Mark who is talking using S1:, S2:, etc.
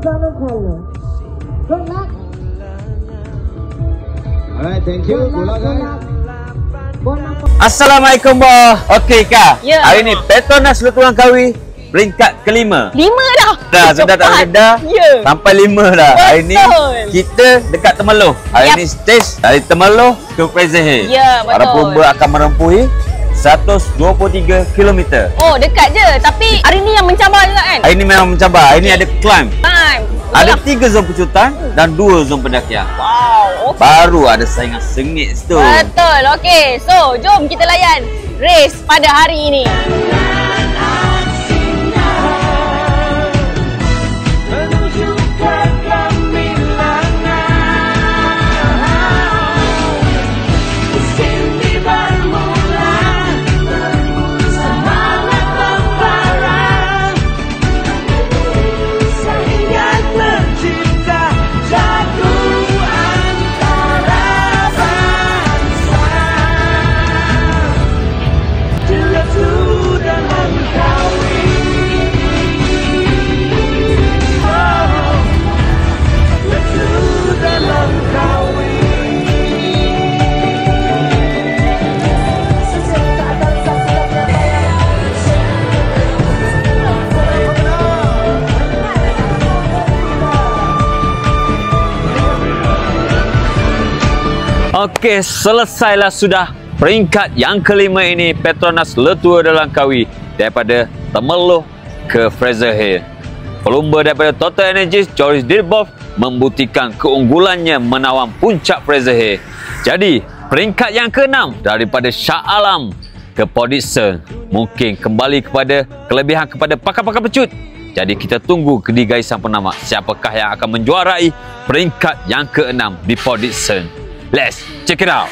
S1: Good luck.
S2: Alright, thank you. Good luck, guys.
S3: Assalamualaikum, boh. Okey, Kak.
S1: Ya.
S3: Hari ni Petronas Letuang Kawi peringkat ke-5.
S1: 5 dah.
S3: Dah, sudah tak reda.
S1: Ya.
S3: Sampai 5 dah. Hari ni
S1: Betul.
S3: kita dekat Temerloh. Hari
S1: Yap.
S3: ni stage dari Temerloh ke Fraser Hill.
S1: Ya, betul.
S3: Para pelumba akan menempuhi 123 km.
S1: Oh, dekat je. Tapi hari ni yang mencabar juga kan?
S3: Hari ni memang mencabar. Hari ni ada climb.
S1: Time.
S3: Ada 3 zon pecutan dan 2 zon pendakian.
S1: Wow. Okay.
S3: Baru ada saingan sengit situ.
S1: Betul. Okey. So, jom kita layan race pada hari ini.
S3: Okey, selesailah sudah peringkat yang ke-5 ini Petronas Letua Dalam Kawi daripada Temerloh ke Fraser Hill. Pelumba daripada Total Energies, Joris Dirbov membuktikan keunggulannya menawang puncak Fraser Hill. Jadi, peringkat yang ke-6 daripada Shah Alam ke Poditson mungkin kembali kepada kelebihan kepada pakar-pakar pecut. Jadi kita tunggu di garisan penamat siapakah yang akan menjuarai peringkat yang ke-6 di Poditson. Let's check it out.